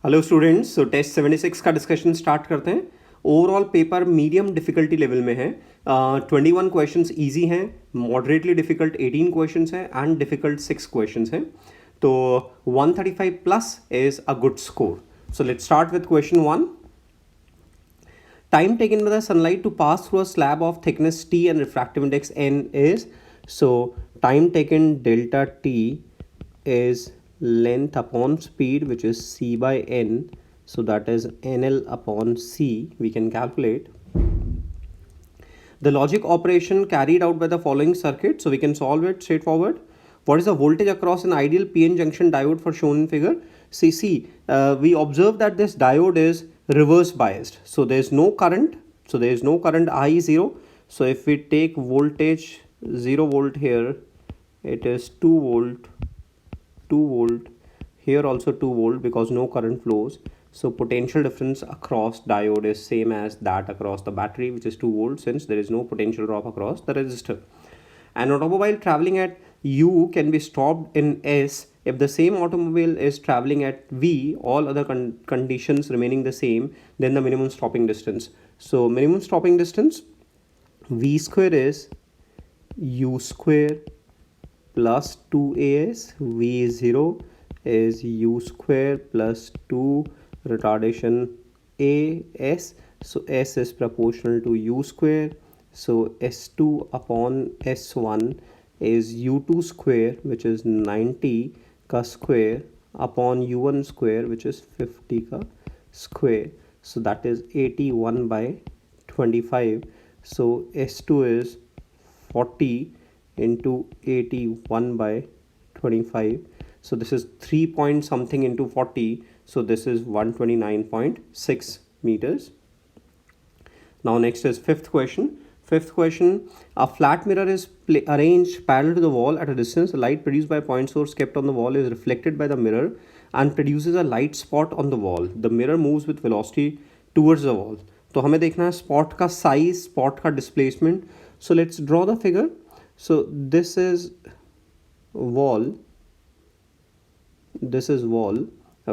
Hello students, सो test 76 का discussion start करते हैं। Overall paper medium difficulty level में है। 21 क्वेश्चंस इजी हैं, मॉडरेटली डिफिकल्ट 18 क्वेश्चंस हैं एंड डिफिकल्ट 6 क्वेश्चंस हैं। तो 135 plus is a good score. So let's start with question 1. Time taken by the sunlight to pass through a slab of thickness T and refractive index N is, so time taken delta T is length upon speed, which is C by N, so that is NL upon C. We can calculate the logic operation carried out by the following circuit, so we can solve it straightforward. What is the voltage across an ideal PN junction diode for shown in figure? We observe that this diode is reverse biased, so there is no current, I 0. So if we take voltage 0 volt here, it is 2 volt, here also 2 volt because no current flows. So potential difference across diode is same as that across the battery, which is 2 volts, since there is no potential drop across the resistor. An automobile traveling at U can be stopped in S if the same automobile is traveling at V, all other conditions remaining the same, then the minimum stopping distance. So minimum stopping distance, V square is U square plus 2as. V0 is U square plus 2 retardation as. So S is proportional to U square. So S2 upon S1 is U2 square, which is 90 ka square, upon U1 square, which is 50 ka square. So that is 81 by 25. So S2 is 40 into 81 by 25. So this is 3 point something into 40. So this is 129.6 meters. Now next is fifth question. A flat mirror is arranged parallel to the wall at a distance. The light produced by a point source kept on the wall is reflected by the mirror and produces a light spot on the wall. The mirror moves with velocity towards the wall. तो हमें देखना है spot का size, spot का displacement. So let's draw the figure. So this is wall.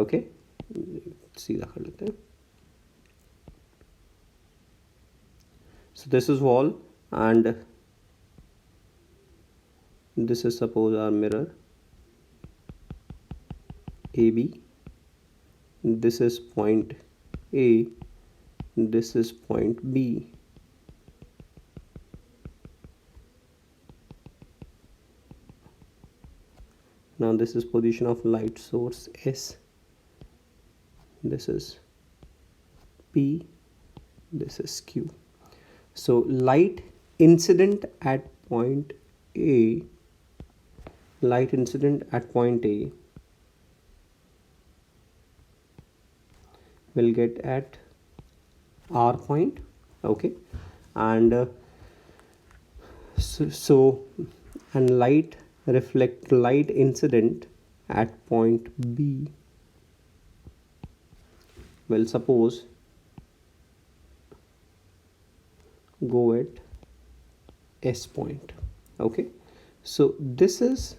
Okay. सीधा कर लेते हैं. So this is wall and this is suppose our mirror AB. This is point A. This is point B. Now this is position of light source S. This is P. This is Q. So light incident at point A will get at R point, okay, and and light incident at point B will suppose go at S point, okay. So this is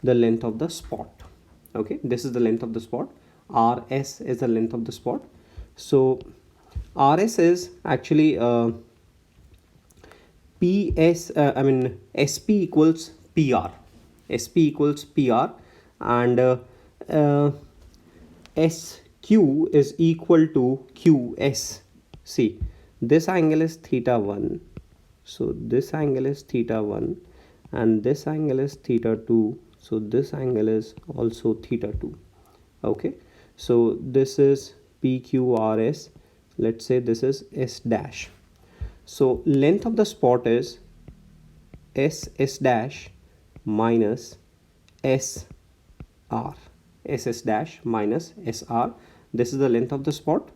the length of the spot, okay. This is the length of the spot. RS is the length of the spot. So RS is actually SP equals PR. And SQ is equal to QS. See, this angle is theta 1. So this angle is theta 1 and this angle is theta 2. So this angle is also theta 2. Okay. So this is PQRS. Let's say this is S dash. So length of the spot is SS dash minus SR. SS dash minus SR. This is the length of the spot.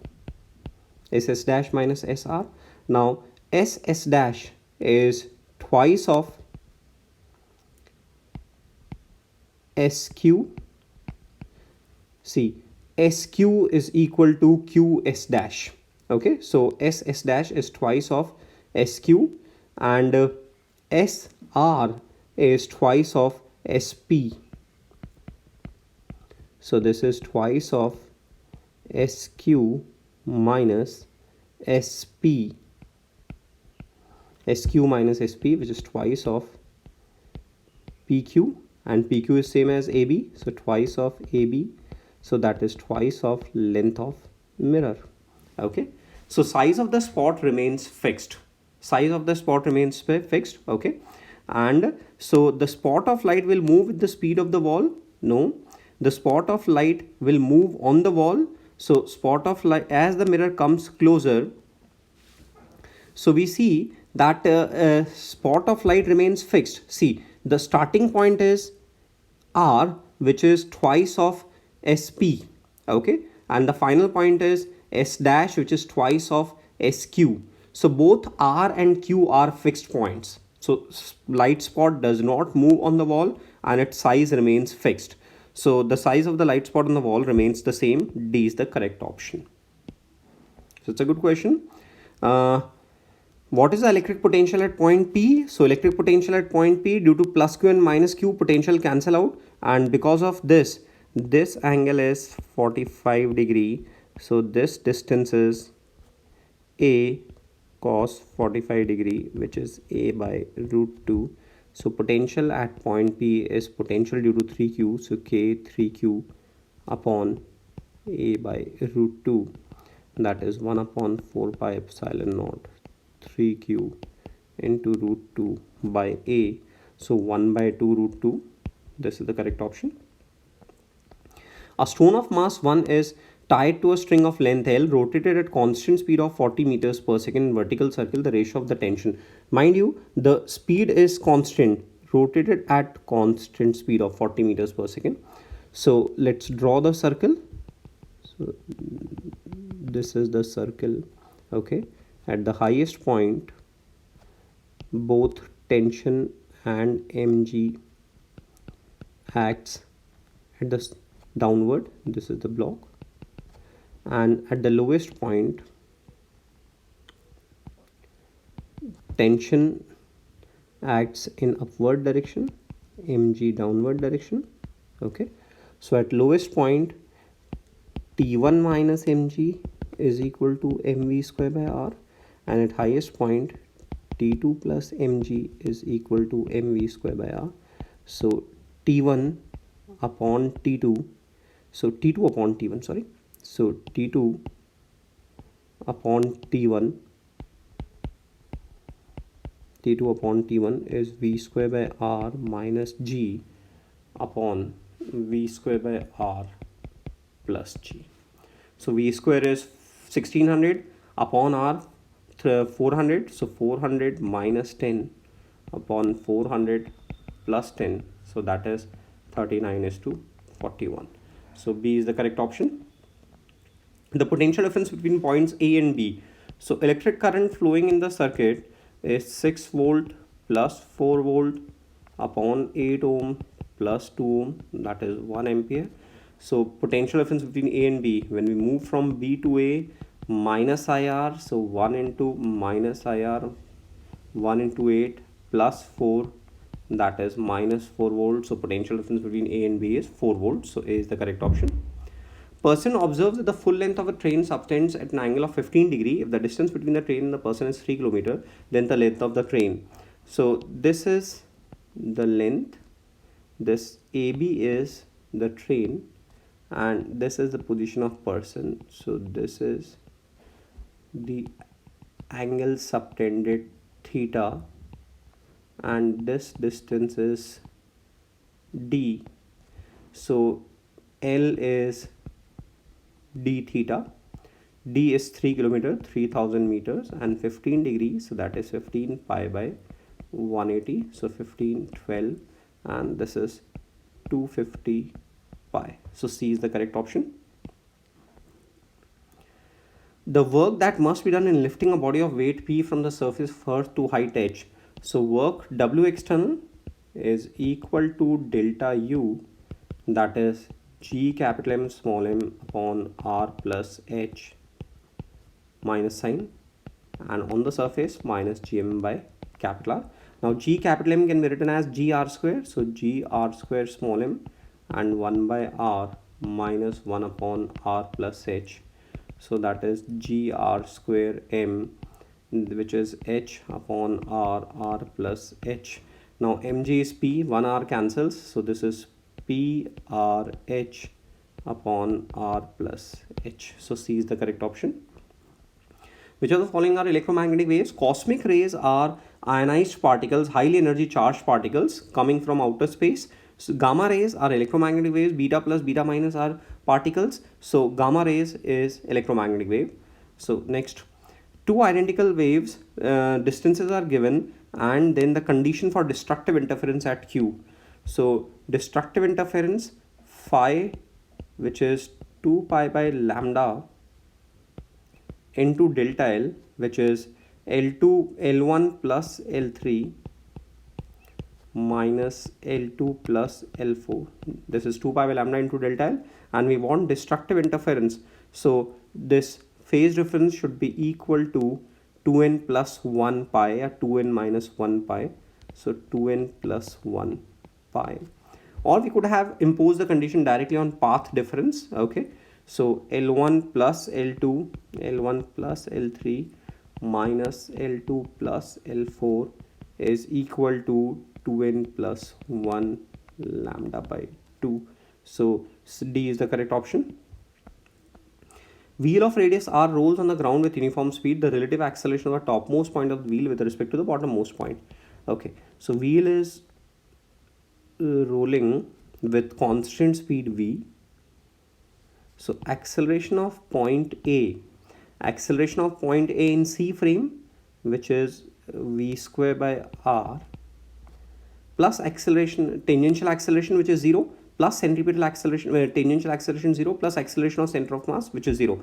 SS dash minus SR. Now SS dash is twice of SQ. See, SQ is equal to QS dash. Okay, so SS dash is twice of SQ and SR is twice of SP. So this is twice of SQ minus SP, SQ minus SP, which is twice of PQ, and PQ is same as AB, so twice of AB, so that is twice of length of mirror. Okay, so size of the spot remains fixed, size of the spot remains fixed. Okay, and so the spot of light will move with the speed of the wall? No, the spot of light will move on the wall. So spot of light, as the mirror comes closer, so we see that spot of light remains fixed. See, the starting point is R, which is twice of SP. Okay, and the final point is S dash, which is twice of SQ. So both R and Q are fixed points. So light spot does not move on the wall and its size remains fixed. So the size of the light spot on the wall remains the same. D is the correct option. So it's a good question. What is the electric potential at point P? So electric potential at point P, due to plus Q and minus Q, potential cancel out, and because of this angle is 45 degree. So this distance is A cos 45 degree, which is A by root 2. So potential at point P is potential due to 3Q, so K 3Q upon A by root 2, that is 1 upon 4 pi epsilon naught 3Q into root 2 by A. So 1 by 2 root 2. This is the correct option. A stone of mass 1 is tied to a string of length L, rotated at constant speed of 40 meters per second in vertical circle. The ratio of the tension. Mind you, the speed is constant, rotated at constant speed of 40 meters per second. So let's draw the circle. So this is the circle. Okay, at the highest point, both tension and mg acts at the downward. This is the block, and at the lowest point, tension acts in upward direction, mg downward direction. Okay, so at lowest point, T1 minus mg is equal to mv square by r, and at highest point T2 plus mg is equal to mv square by r. So T1 upon T2, so T2 upon T1, sorry, so T2 upon T1, T2 upon T1 is v square by r minus g upon v square by r plus g. So v square is 1600 upon r 400, so 400 minus 10 upon 400 plus 10, so that is 39 is to 41. So B is the correct option. The potential difference between points A and B. So electric current flowing in the circuit is 6 volt plus 4 volt upon 8 ohm plus 2 ohm, that is 1 ampere. So potential difference between A and B, when we move from B to A, minus IR, so 1 into minus IR, 1 into 8 plus 4, that is minus 4 volts. So potential difference between A and B is 4 volts. So A is the correct option. Person observes that the full length of a train subtends at an angle of 15 degree. If the distance between the train and the person is 3 kilometer, then the length of the train. So this is the length, this AB is the train, and this is the position of person. So this is the angle subtended theta, and this distance is d. So L is d theta. D is 3 kilometer, 3000 meters, and 15 degrees, so that is 15 pi by 180, so 1512, and this is 250 pi. So C is the correct option. The work that must be done in lifting a body of weight P from the surface of Earth to height h. So work W external is equal to delta U, that is G capital M small m upon R plus H minus sign, and on the surface minus GM by capital R. Now G capital M can be written as GR square, so GR square small m and 1 by R minus 1 upon r plus h. So that is gr square m, which is h upon r plus h. Now mg is p, 1r cancels, so this is p r h upon r plus h. So C is the correct option. Which of the following are electromagnetic waves? Cosmic rays are ionized particles, highly energy charged particles coming from outer space. So gamma rays are electromagnetic waves. Beta plus, beta minus are particles. So gamma rays is electromagnetic wave. So next, two identical waves, distances are given, and then the condition for destructive interference at Q. So destructive interference phi, which is 2 pi by lambda into delta L, which is L2 L1 plus L3 minus L2 plus L4. This is 2 pi by lambda into delta L, and we want destructive interference. So this phase difference should be equal to 2n plus 1 pi or 2n minus 1 pi. So 2n plus 1 pi. Or we could have imposed the condition directly on path difference. Okay. So L1 plus L2, L1 plus L3 minus L2 plus L4 is equal to 2n plus 1 lambda by 2. So D is the correct option. Wheel of radius r rolls on the ground with uniform speed. The relative acceleration of the topmost point of the wheel with respect to the bottommost point. Okay, so wheel is rolling with constant speed v. So acceleration of point A in C frame, which is v square by r, plus acceleration, tangential acceleration, which is 0, plus centripetal acceleration, tangential acceleration 0, plus acceleration of center of mass, which is 0.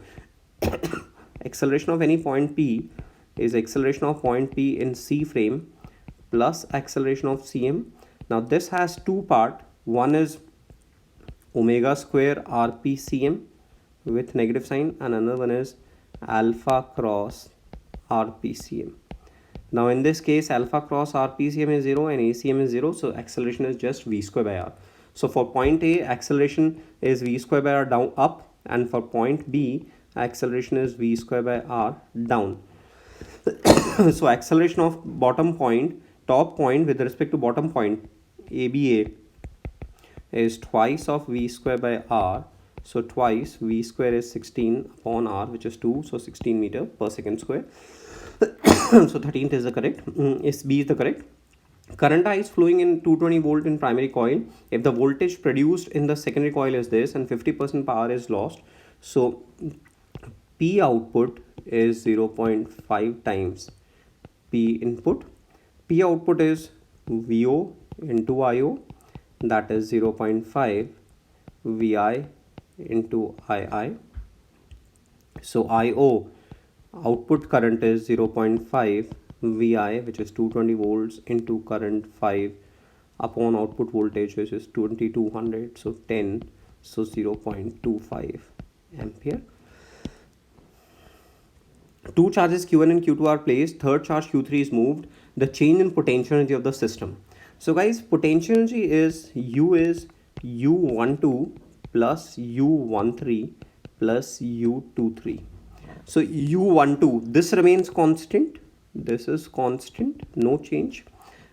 Acceleration of any point P is acceleration of point P in C frame plus acceleration of Cm. Now this has two parts. One is omega square rpcm with negative sign, and another one is alpha cross rpcm. Now in this case, alpha cross rpcm is 0 and acm is 0, so acceleration is just v square by r. So for point A, acceleration is v square by r down up, and for point B, acceleration is v square by r down. So acceleration of bottom point, top point with respect to bottom point ABA is twice of v square by r. So twice v square is 16 upon r, which is 2, so 16 meter per second square. So 13th is the correct. Is B is the correct. Current I is flowing in 220 volt in primary coil. If the voltage produced in the secondary coil is this and 50% power is lost, so P output is 0.5 times P input. P output is VO into IO, that is 0.5 VI into II. So IO output current is 0.5 VI, which is 220 volts, into current 5 upon output voltage, which is 2200, so 10, so 0.25 ampere. Two charges Q1 and Q2 are placed. Third charge Q3 is moved. The change in potential energy of the system. So guys, potential energy is U12 plus U13 plus U23. So U12, this remains constant. This is constant, no change.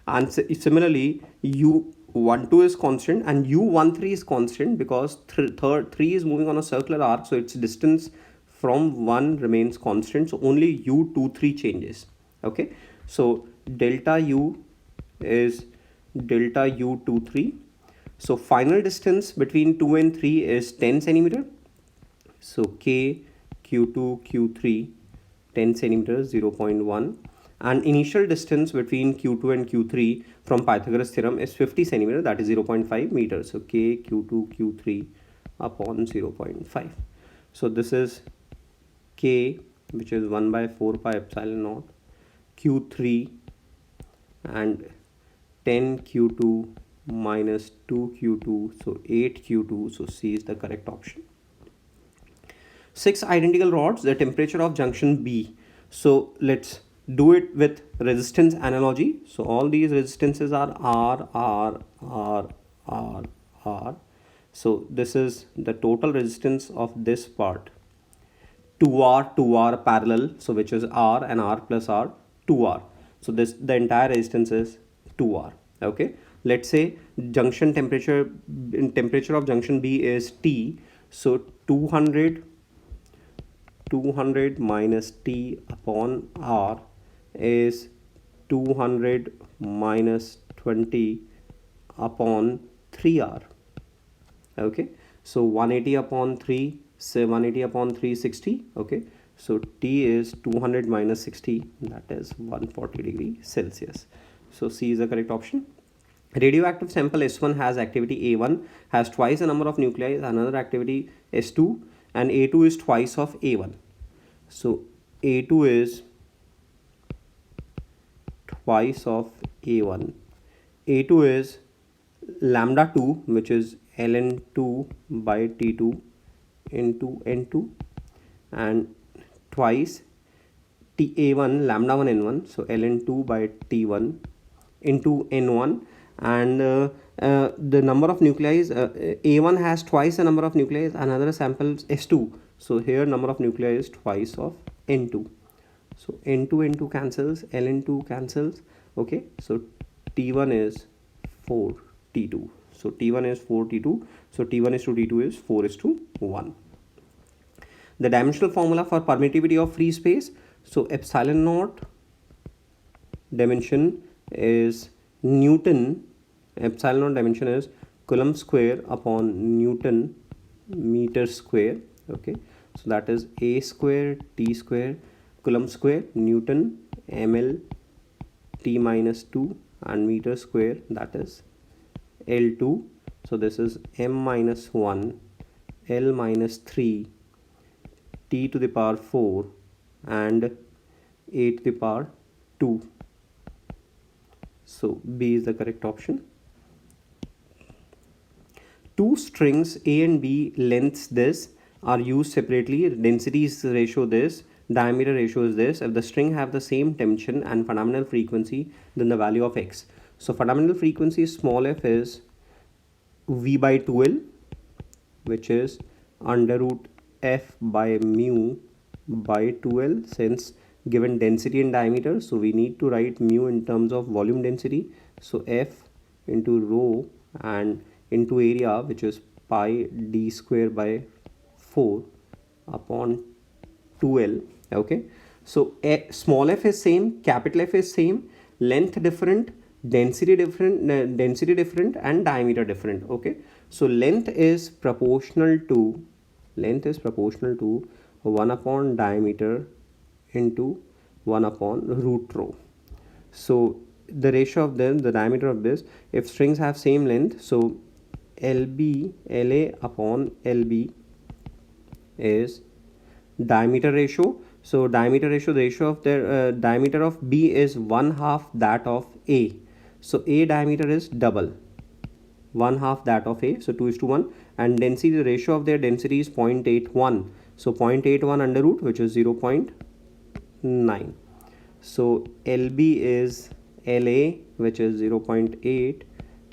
And similarly, U12 is constant and U13 is constant because 3 is moving on a circular arc, so its distance from 1 remains constant. So only U23 changes. Okay, so delta U is delta U23. So final distance between 2 and 3 is 10 centimeter. So K Q2 Q3 10 centimeters, 0.1, and initial distance between Q2 and Q3 from Pythagoras theorem is 50 centimeter, that is 0.5 meters. So K Q2 Q3 upon 0.5. So this is K, which is 1 by 4 pi epsilon naught, Q3 and 10 Q2 minus 2 Q2, so 8 Q2, so C is the correct option. 6 identical rods, the temperature of junction B. So let's do it with resistance analogy. So all these resistances are R, R, R, R, R. So this is the total resistance of this part. 2R parallel, so which is R and R plus R, 2R. So this, the entire resistance is 2R. Okay, let's say junction temperature, temperature of junction B is T, so 200 minus T upon R is 200 minus 20 upon 3R. Okay, so 180 upon 3, say 180 upon 360. Okay, so T is 200 minus 60, that is 140 degree Celsius. So C is the correct option. Radioactive sample S1 has activity A1, has twice the number of nuclei, another activity S2, and A2 is twice of A1. So A2 is twice of A1. A2 is lambda 2, which is ln2 by T2 into N2, and twice A1 lambda 1 N1, so ln2 by T1 into N1, and the number of nuclei A1 has twice the number of nuclei, another sample S2, so here number of nuclei is twice of N2. So N2 cancels, ln2 cancels. Okay, so T1 is 4 T2, so T1 is 4 T2, so T1 is to T2 is 4 is to 1. The dimensional formula for permittivity of free space, so epsilon naught dimension is Newton, epsilon naught dimension is Coulomb square upon Newton meter square. Okay, so that is A square T square Coulomb square Newton ml T minus 2 and meter square, that is L2. So this is m minus 1 L minus 3 T to the power 4 and A to the power 2. So B is the correct option. Two strings A and B lengths this are used separately. Density is ratio this, diameter ratio is this. If the string have the same tension and fundamental frequency, then the value of x. So fundamental frequency small f is V by 2L, which is under root f by mu by 2L, since given density and diameter, so we need to write mu in terms of volume density. So f into rho and into area, which is pi d square by 4 upon 2L. Okay, so small f is same, capital F is same, length different, density different, and diameter different. Okay, so length is proportional to 1 upon diameter into 1 upon root rho. So the ratio of them, the diameter of this, if strings have same length, so LB LA upon LB is diameter ratio. So diameter ratio, the ratio of their diameter of B is 1/2 that of A. So A diameter is double, 1/2 that of A, so 2 is to 1, and density, the ratio of their density is 0.81, so 0.81 under root, which is 0.9. So LB is LA, which is 0.8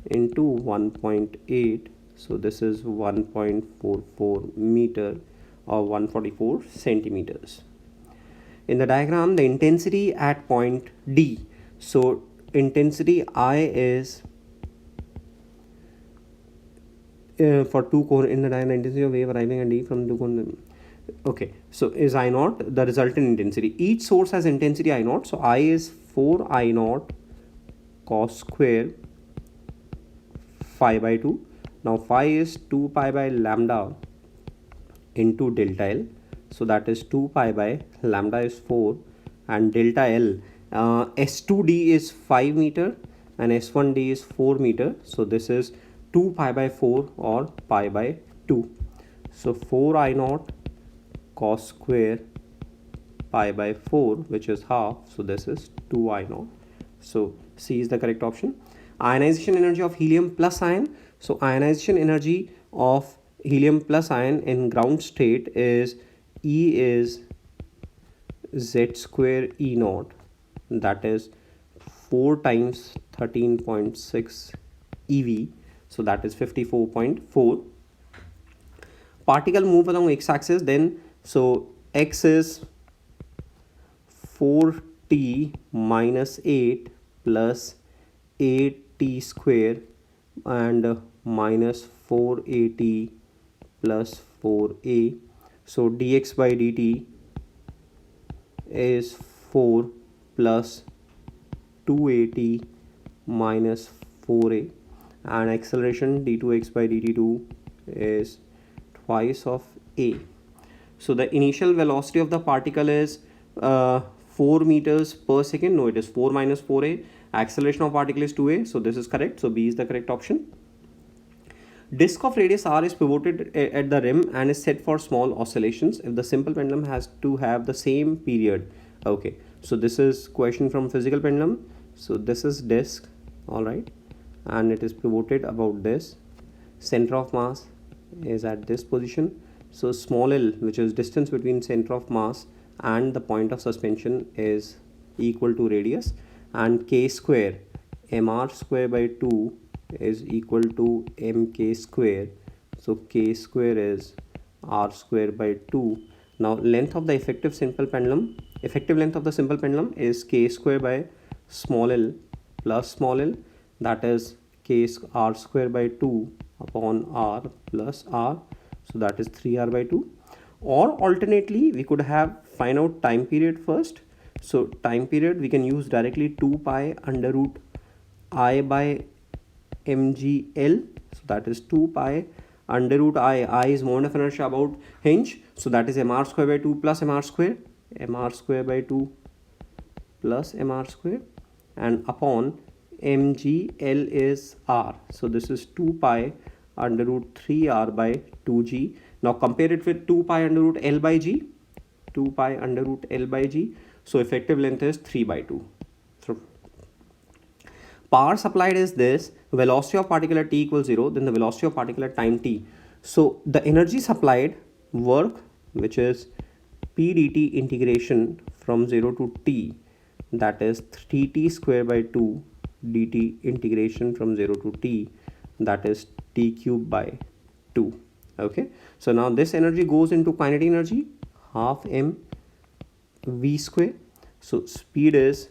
into 1.8, so this is 1.44 meter or 144 centimeters. In the diagram, the intensity at point D, so intensity I is for two cone in the diagram, intensity of wave arriving at D from two cone. Okay, so is I naught the resultant intensity. Each source has intensity I naught, so I is 4 I naught cos square phi by 2. Now phi is 2 pi by lambda into delta L, so that is 2 pi by lambda is 4 and delta L. S2D is 5 meter and S1D is 4 meter, so this is 2 pi by 4 or pi by 2. So 4 I naught cos square pi by 4, which is half, so this is 2 I naught. So C is the correct option. Ionization energy of helium plus ion. So ionization energy of helium plus ion in ground state is E is Z square E naught, that is 4 times 13.6 EV, so that is 54.4. Particle move along x-axis, then so x is 4t minus 8 plus 8t square and minus 4at plus 4a. So dx by dt is 4 plus 2at minus 4a, and acceleration d2x by dt2 is twice of a. So the initial velocity of the particle is 4 meters per second. No, it is 4 minus 4a. Acceleration of particle is 2a. So this is correct. So B is the correct option. Disk of radius r is pivoted at the rim and is set for small oscillations if the simple pendulum has to have the same period. Okay, so this is question from physical pendulum. So this is disk, all right, and it is pivoted about this. Center of mass is at this position. So small l, which is distance between center of mass and the point of suspension, is equal to radius, and k square mr square by 2 is equal to mk square. So k square is r square by 2. Now length of the effective length of the simple pendulum is k square by small l plus small l, that is k r square by 2 upon r plus r, so that is 3r by 2. Or alternately, we could have find out time period first. So time period we can use directly 2 pi under root I by mgl, so that is 2 pi under root I is moment of inertia about hinge, so that is mr square by 2 plus mr square by 2 plus mr square, and upon mgl is r, so this is 2 pi under root 3r by 2g. Now compare it with 2 pi under root l by g, 2 pi under root l by g, so effective length is 3 by 2. So power supplied is this: velocity of particle at t equals 0, then the velocity of particle at time t. So the energy supplied work, which is p dt integration from 0 to t, that is 3t square by 2 dt integration from 0 to t, that is t cube by 2. Okay, so now this energy goes into kinetic energy, half m v square. So speed is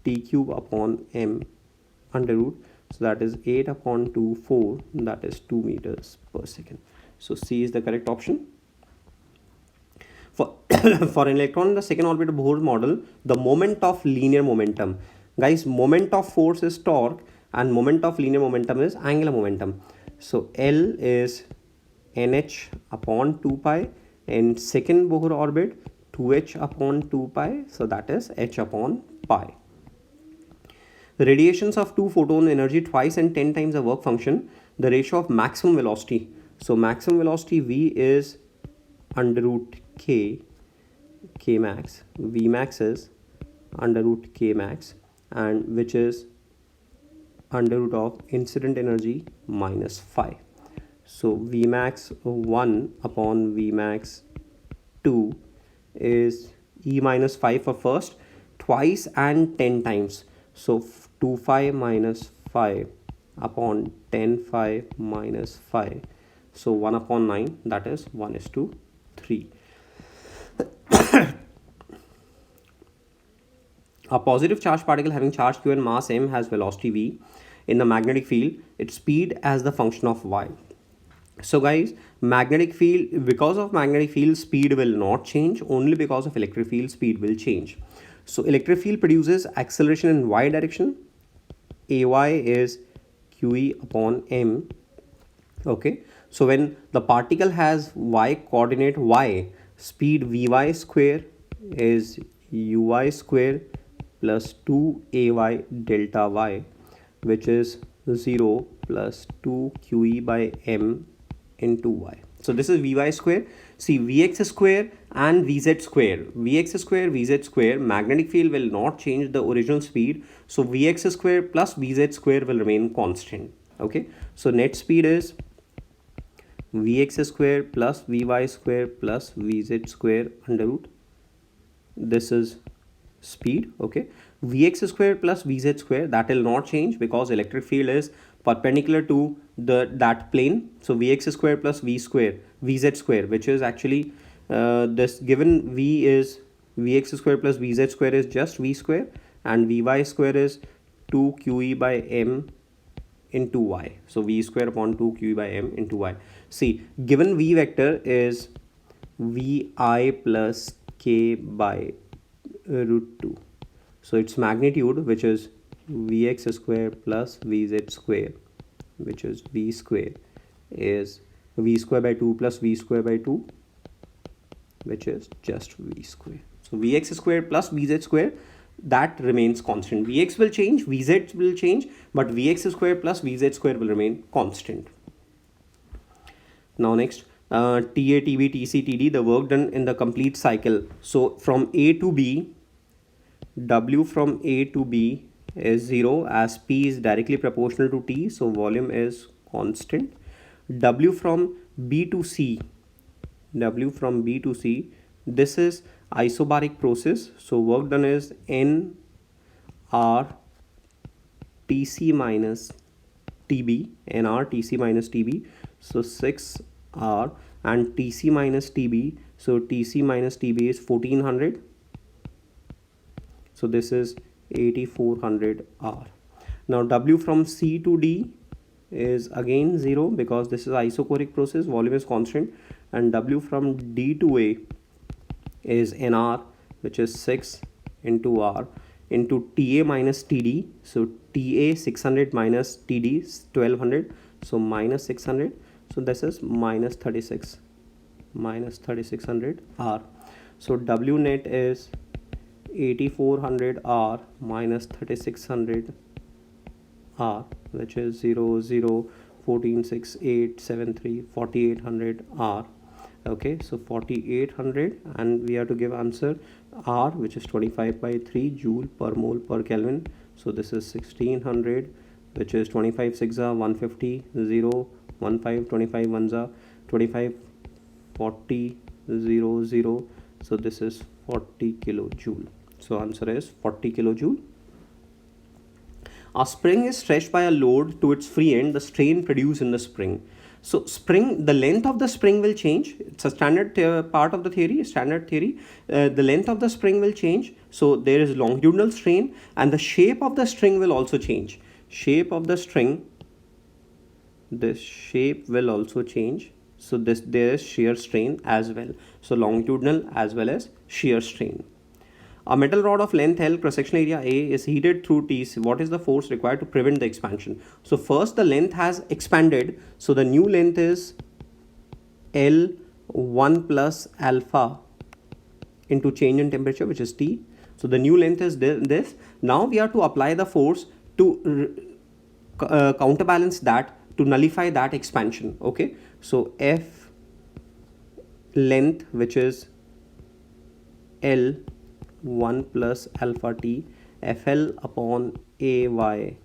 t cube upon m under root, so that is 8 upon 2 4, that is 2 meters per second. So C is the correct option. For for an electron in the second orbit of Bohr's model, the moment of linear momentum, guys, moment of force is torque and moment of linear momentum is angular momentum. So L is nh upon 2 pi, in second Bohr orbit 2h upon 2 pi, so that is h upon pi. Radiations of 2 photon energy twice and 10 times the work function, the ratio of maximum velocity. So maximum velocity V is under root k max, V max is under root k max, and which is under root of incident energy minus phi. So V max 1 upon V max 2 is E minus phi for first, twice and 10 times. So 2 phi minus phi upon 10 phi minus phi. So 1 upon 9, that is 1:3. A positive charged particle having charge q and mass m has velocity v. In the magnetic field, its speed as the function of y. So guys, magnetic field, because of magnetic field, speed will not change, only because of electric field speed will change. So electric field produces acceleration in y direction. Ay is qe upon m. Okay, so when the particle has y coordinate y, speed vy square is uy square plus 2ay delta y, which is 0 plus 2 qe by m into y. So this is vy square. See, vx square and vz square. Vx square, vz square, magnetic field will not change the original speed. So vx square plus vz square will remain constant. Okay, so net speed is vx square plus vy square plus vz square under root. This is speed. Okay, vx square plus vz square, that will not change because electric field is perpendicular to that plane. So Vx square plus V square, Vz square, which is actually this given V is Vx square plus Vz square is just V square, and Vy square is 2 QE by M into Y. So V square upon 2 QE by M into Y. See, given V vector is Vi plus K by root 2. So its magnitude, which is Vx square plus Vz square, which is V square, is V square by 2 plus V square by 2, which is just V square. So Vx square plus Vz square, that remains constant. Vx will change, Vz will change, but Vx square plus Vz square will remain constant. Now next, TA, TB, TC, TD, the work done in the complete cycle. So from A to B, W from A to B is 0 as P is directly proportional to T, so volume is constant. W from B to C, W from B to C, this is isobaric process, so work done is N R TC minus TB, NR TC minus TB, so 6R, and TC minus TB, so TC minus TB is 1400, so this is 8400 R. Now W from C to D is again 0 because this is isochoric process, volume is constant, and W from D to A is NR, which is 6 into R into TA minus TD, so TA 600 minus TD is 1200, so minus 600, so this is minus 3600 R. So W net is 8400 R minus 3600 R, which is 0 0 14 6 8 7 3 4800 R. Okay, so 4800, and we have to give answer R, which is 25 by 3 joule per mole per Kelvin. So this is 1600, which is 25 6 are 150, 0 15 25 1s are 25 40 0 0, so this is 40 kilojoule. So answer is 40 kilojoule. A spring is stretched by a load to its free end, the strain produced in the spring. So spring, the length of the spring will change. It's a standard part of the theory, standard theory. The length of the spring will change. So there is longitudinal strain, and the shape of the string will also change. Shape of the string, this shape will also change. So there is shear strain as well. So longitudinal as well as shear strain. A metal rod of length L, cross-sectional area A, is heated through T. What is the force required to prevent the expansion? So first the length has expanded. So the new length is L1 plus alpha into change in temperature, which is T. So the new length is this. Now we have to apply the force to counterbalance that, to nullify that expansion. Okay. So F length, which is L 1 plus alpha T, FL upon AY,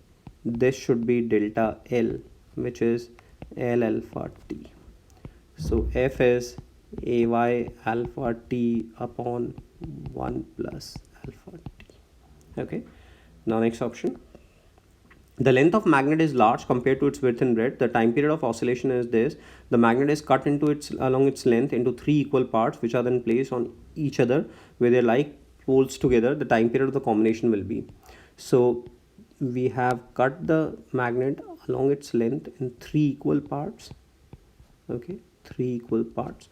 this should be delta L, which is L alpha T. So F is AY alpha T upon 1 plus alpha T. Okay. Now next option. The length of magnet is large compared to its width and breadth. The time period of oscillation is this. The magnet is cut into along its length into 3 equal parts, which are then placed on each other where they like poles together. The time period of the combination will be. So we have cut the magnet along its length in 3 equal parts. Okay, 3 equal parts.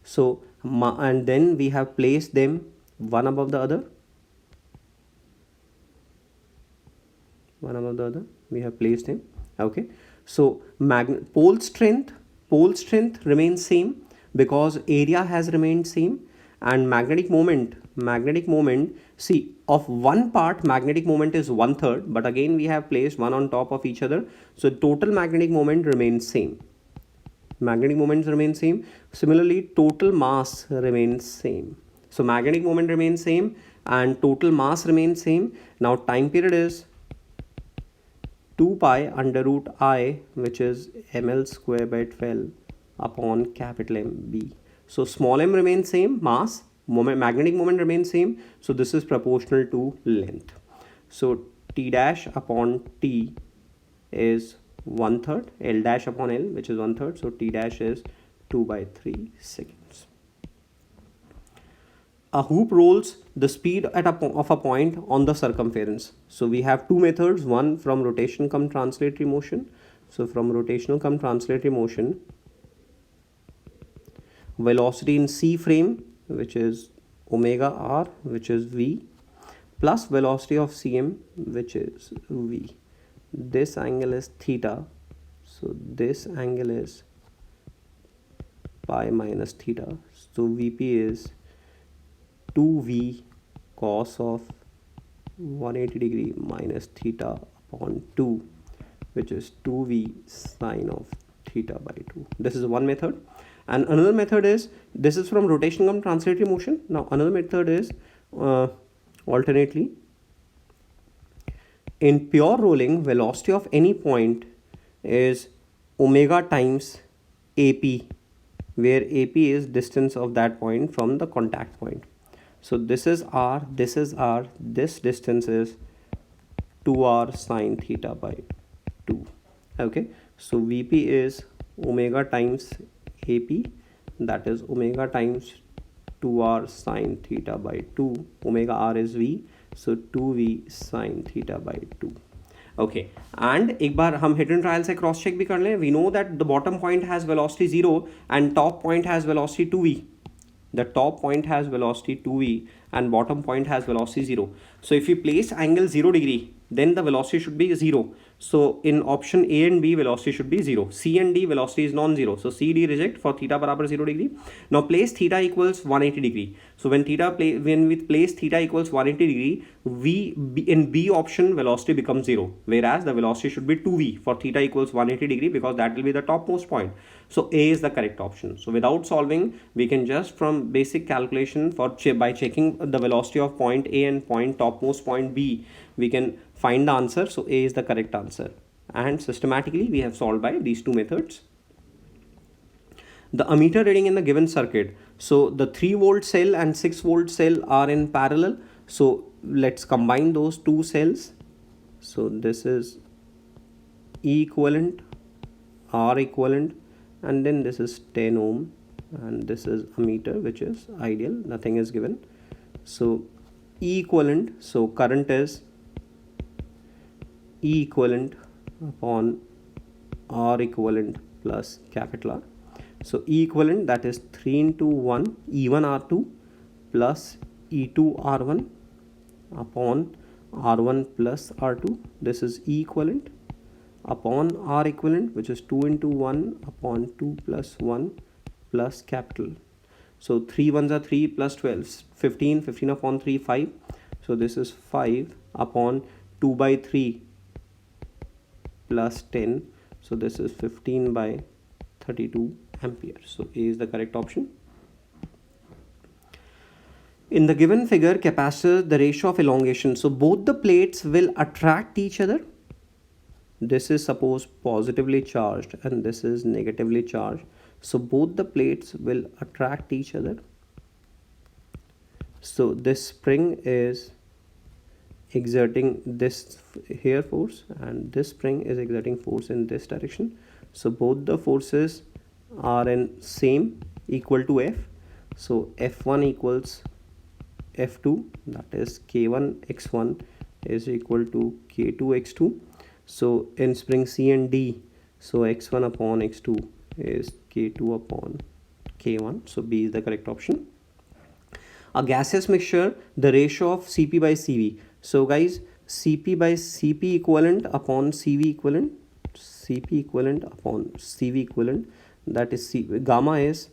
So and then we have placed them one above the other. One above the other, we have placed them. Okay, so pole strength remains same because area has remained same, and magnetic moment, see, of one part magnetic moment is 1/3, but again we have placed one on top of each other, so total magnetic moment remains same. Magnetic moments remain same. Similarly, total mass remains same. So magnetic moment remains same and total mass remains same. Now time period is 2 pi under root I, which is ml square by 12 upon capital MB. So small m remains same, mass, magnetic moment remains same. So this is proportional to length. So T dash upon T is 1/3 L dash upon L, which is 1/3. So T dash is 2/3 seconds. A hoop rolls the speed of a point on the circumference. So we have two methods, one from rotation cum translatory motion. So from rotational cum translatory motion, velocity in C frame, which is omega r, which is v, plus velocity of Cm, which is v. This angle is theta, so this angle is pi minus theta. So Vp is 2v cos of 180 degree minus theta upon 2, which is 2v sine of theta by 2. This is one method. And another method is, this is from rotation cum translatory motion. Now another method is alternately, in pure rolling, velocity of any point is omega times ap, where ap is distance of that point from the contact point. So this is r, this is r, this distance is 2r sine theta by 2. Okay, so Vp is omega times ap, that is omega times 2r sine theta by 2. Omega r is v, so 2v sine theta by 2. Okay, and एक बार हम hit and trial से cross check भी कर लें. We know that the bottom point has velocity 0 and top point has velocity 2v. The top point has velocity 2v and bottom point has velocity 0. So if we place angle 0 degree, then the velocity should be 0. So in option A and B, velocity should be 0. C and D, velocity is non-zero. So C, D reject for theta barabar 0 degree. Now place theta equals 180 degree. So when we place theta equals 180 degree, in B option velocity becomes 0. Whereas the velocity should be 2v for theta equals 180 degree, because that will be the topmost point. So A is the correct option. So without solving, we can just from basic calculation by checking the velocity of point A and topmost point B, we can find the answer. So A is the correct answer. And systematically we have solved by these two methods. The ammeter reading in the given circuit. So the 3-volt cell and 6-volt cell are in parallel. So let's combine those two cells. So this is E equivalent, R equivalent, and then this is 10 ohm, and this is ammeter, which is ideal, nothing is given. So E equivalent, so current is E equivalent upon R equivalent plus capital R. So E equivalent, that is 3 into 1 E1 R2 plus E2 R1 upon R1 plus R2. This is E equivalent upon R equivalent, which is 2 into 1 upon 2 plus 1 plus capital. So 3 ones are 3 plus 12, 15, 15 upon 3, 5. So this is 5 upon 2 by 3 plus 10. So this is 15 by 32 ampere. So A is the correct option. In the given figure, capacitor, the ratio of elongation. So both the plates will attract each other. This is suppose positively charged and this is negatively charged. So both the plates will attract each other. So this spring is exerting this here force and this spring is exerting force in this direction. So both the forces are in same, equal to F. So F1 equals F2, that is K1 x1 is equal to K2 x2. So in spring C and D, so x1 upon x2 is K2 upon K1. So B is the correct option. A gaseous mixture, the ratio of Cp by Cv. So guys, Cp by Cp equivalent upon Cv equivalent, Cp equivalent upon Cv equivalent, that is gamma is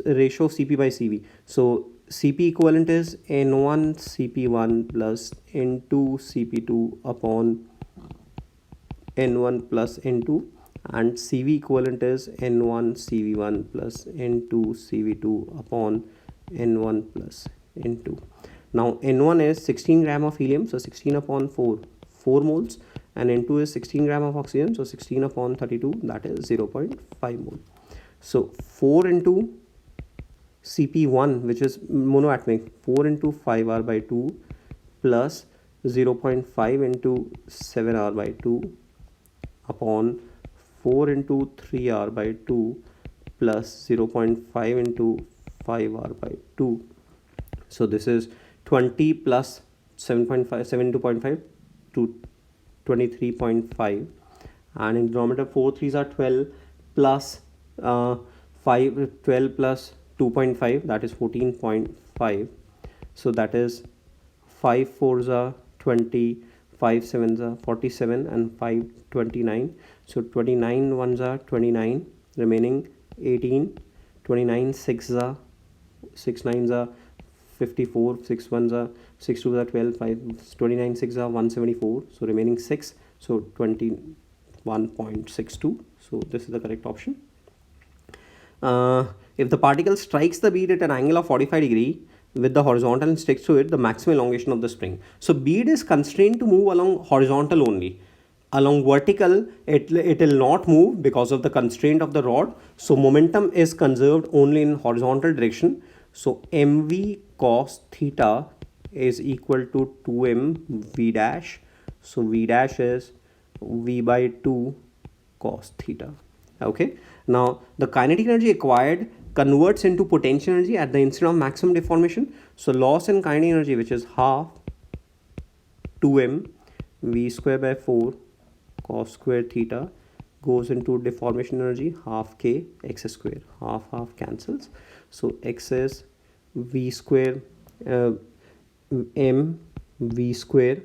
ratio of Cp by Cv. So Cp equivalent is N1 Cp1 plus N2 Cp2 upon N1 plus N2, and Cv equivalent is N1 Cv1 plus N2 Cv2 upon N1 plus N2. Now N1 is 16 gram of helium, so 16 upon 4 moles, and N2 is 16 gram of oxygen, so 16 upon 32, that is 0.5 mole. So 4 into Cp1, which is monoatomic, 4 into 5R by 2 plus 0.5 into 7R by 2 upon 4 into 3r by 2 plus 0.5 into 5r by 2. So this is 20 plus 7.5, 72.5 to 23.5, and in denominator 4 3s are 12 plus 12 plus 2.5, that is 14.5. so that is 5 4s are 20, 5 7s are 47, and 5 29. So 29 ones are 29, remaining 18, 29 6s are 6 9s are 54, 6 1s are 6 2s are 12, 5 29 6 are 174, so remaining 6, so 21.62. so this is the correct option. If the particle strikes the bead at an angle of 45 degree with the horizontal and sticks to it, the maximum elongation of the spring. So bead is constrained to move along horizontal only. Along vertical, it will not move because of the constraint of the rod. So momentum is conserved only in horizontal direction. So mv cos theta is equal to 2m v dash. So v dash is v by 2 cos theta. Okay. Now the kinetic energy acquired converts into potential energy at the instant of maximum deformation. So loss in kinetic energy, which is half 2m v square by 4 cos square theta, goes into deformation energy half k x square. Half cancels. So x is v square m v square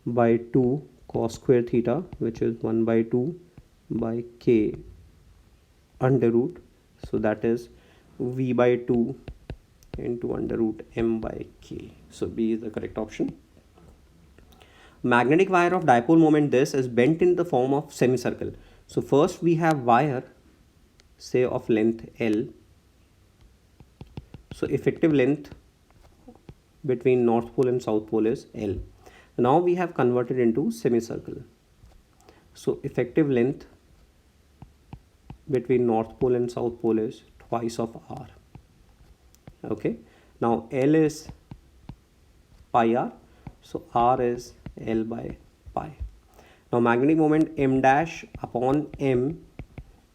by 2 cos square theta, which is 1 by 2 by k under root. So that is v by 2 into under root m by k. So B is the correct option. Magnetic wire of dipole moment this is bent in the form of semicircle. So first we have wire, say of length L. So effective length between North Pole and South Pole is L. Now we have converted into semicircle. So effective length between North Pole and South Pole is twice of R. Okay. Now L is pi R. So R is L by pi. Now magnetic moment M dash upon M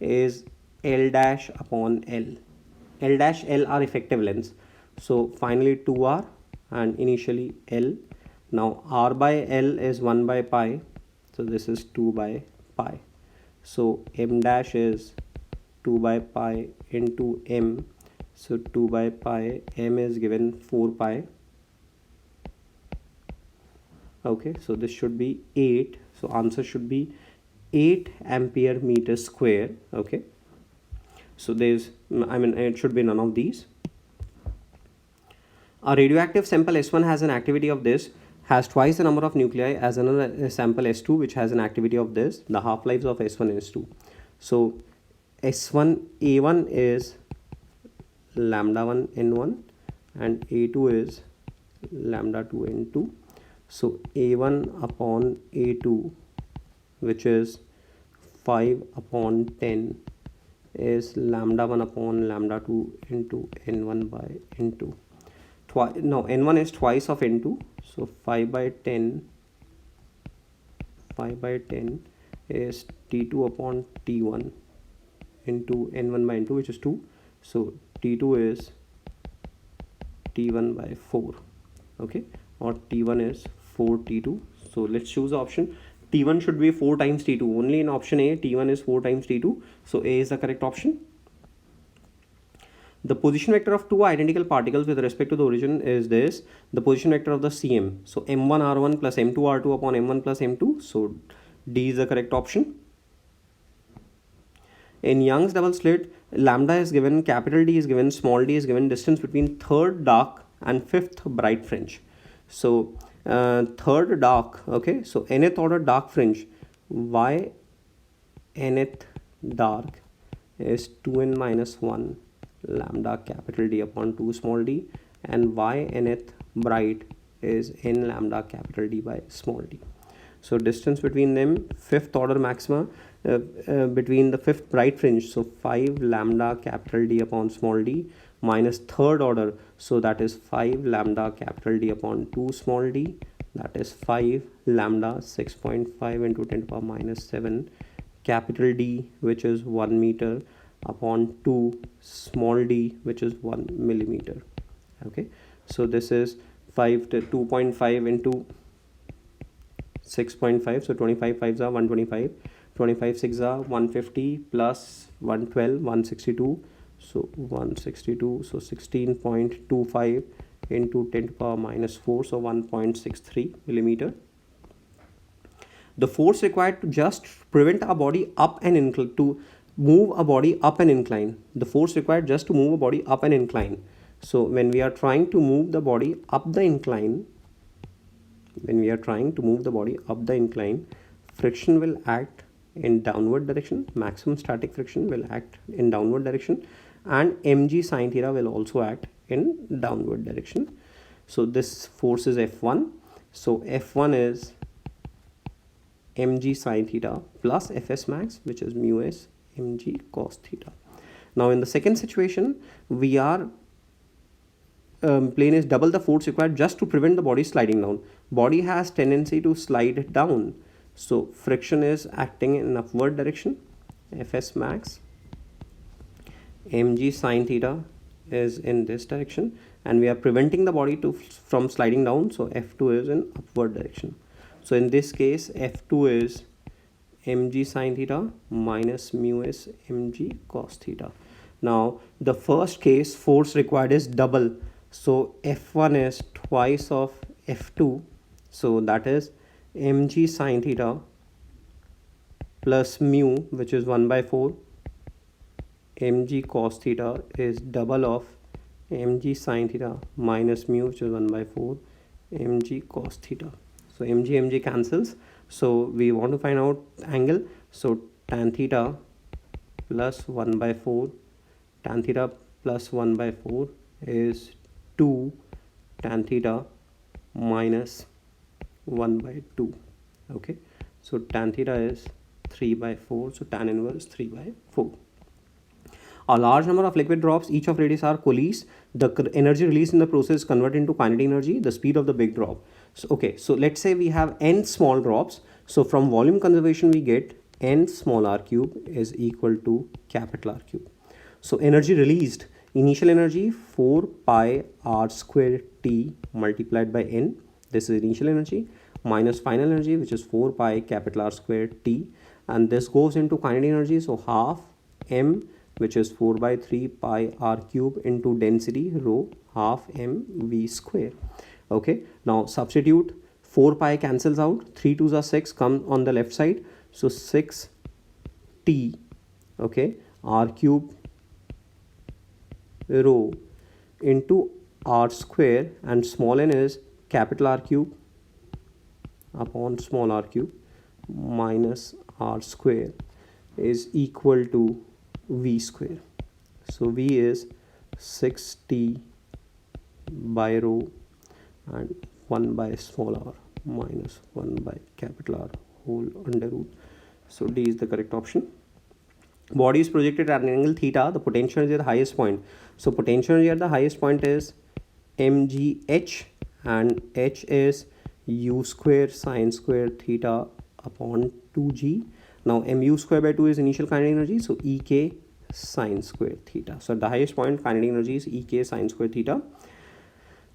is L dash upon L. L dash L are effective lengths. So finally 2R and initially L. Now R by L is 1 by pi. So this is 2 by pi. So M dash is 2 by pi into M. So 2 by pi, M is given 4 pi. Okay, so this should be 8. So answer should be 8 ampere meter square. Okay, so there's, it should be none of these. A radioactive sample S1 has an activity of this, has twice the number of nuclei as another sample S2 which has an activity of this. The half-lives of S1 and S2. So S1 A1 is lambda 1 N1 and A2 is lambda 2 N2. So A1 upon A2, which is 5 upon 10, is lambda 1 upon lambda 2 into N1 by N2. No, N1 is twice of N2. So 5 by 10 is T2 upon T1 into N1 by N2, which is 2. So T2 is T1 by 4. Okay, or T1 is 4 T2. So let's choose the option. T1 should be 4 times T2. Only in option A, T1 is 4 times T2. So A is the correct option. The position vector of two identical particles with respect to the origin is this. The position vector of the CM. So M1R1 plus M2R2 upon M1 plus M2. So D is the correct option. In Young's double slit, lambda is given, capital D is given, small d is given, distance between third dark and fifth bright fringe. So third dark, okay, so nth order dark fringe, y nth dark is 2n minus 1 lambda capital D upon 2 small d, and y nth bright is n lambda capital D by small d. So distance between them, fifth order maxima between the fifth bright fringe, so 5 lambda capital D upon small d, minus third order, so that is 5 lambda capital D upon 2 small d, that is 5 lambda 6.5 into 10 to the power minus 7 capital D, which is 1 meter, upon 2 small d, which is 1 millimeter. Okay, so this is 5 to 2.5 into 6.5, so 25 5s are 125, 25 6 are 150, plus 112 162, so 162, so 16.25 into 10 to the power minus 4, so 1.63 millimeter. The force required to just prevent a body up and incline, to move a body up and incline, the force required just to move a body up and incline. So when we are trying to move the body up the incline, friction will act in downward direction, maximum static friction will act in downward direction, and mg sine theta will also act in downward direction. So this force is F1, so F1 is mg sine theta plus Fs max, which is mu s mg cos theta. Now in the second situation, we are plane is double the force required just to prevent the body sliding down. Body has tendency to slide down, so friction is acting in upward direction. Fs max mg sine theta is in this direction, and we are preventing the body from sliding down, so F2 is in upward direction. So in this case, F2 is mg sine theta minus mu s mg cos theta. Now the first case, force required is double, so F1 is twice of F2, so that is mg sine theta plus mu, which is 1 by 4, mg cos theta is double of mg sine theta minus mu, which is 1 by 4, mg cos theta. So mg cancels, so we want to find out angle, so tan theta plus 1 by 4, tan theta plus 1 by 4 is 2 tan theta minus 1 by 2. Okay, so tan theta is 3 by 4, so tan inverse 3 by 4. A large number of liquid drops, each of radius r, coalesce. The energy released in the process is converted into kinetic energy, the speed of the big drop. So okay, so let's say we have n small drops, so from volume conservation we get n small r cube is equal to capital R cube. So energy released, initial energy 4 pi r square t multiplied by n, this is initial energy, minus final energy, which is 4 pi capital R square t, and this goes into kinetic energy, so half m, which is 4 by 3 pi r cube, into density rho, half m v square. Okay, now substitute, 4 pi cancels out, 3 2s are 6, come on the left side, so 6 t, okay, r cube rho into r square, and small n is capital R cube upon small r cube minus r square is equal to v square. So v is 6t by rho and 1 by small r minus 1 by capital R whole under root. So D is the correct option. Body is projected at an angle theta, the potential energy at the highest point. So potential energy at the highest point is mgh, and h is u square sine square theta upon 2g. Now mu square by 2 is initial kinetic energy, so ek sine square theta. So at the highest point, kinetic energy is ek sine square theta.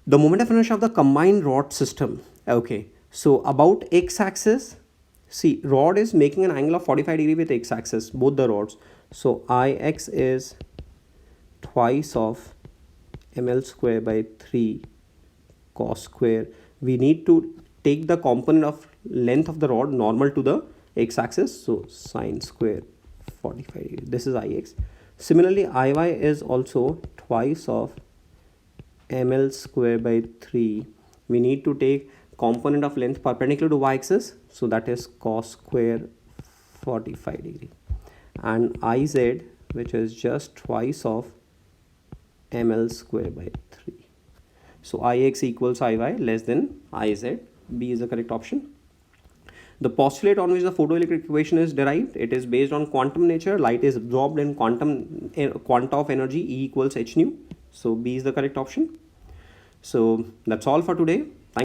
The moment of inertia of the combined rod system. Okay, so about x-axis, see, rod is making an angle of 45 degree with x-axis, both the rods. So Ix is twice of ml square by 3 cos square. We need to take the component of length of the rod normal to the x-axis, so sine square 45 degree. This is Ix. Similarly, Iy is also twice of ml square by 3. We need to take component of length perpendicular to y-axis, so that is cos square 45 degree, and Iz, which is just twice of ml square by 3. So Ix equals Iy less than Iz. B is the correct option. The postulate on which the photoelectric equation is derived, it is based on quantum nature. Light is absorbed in quanta of energy, E equals h nu. So B is the correct option. So that's all for today.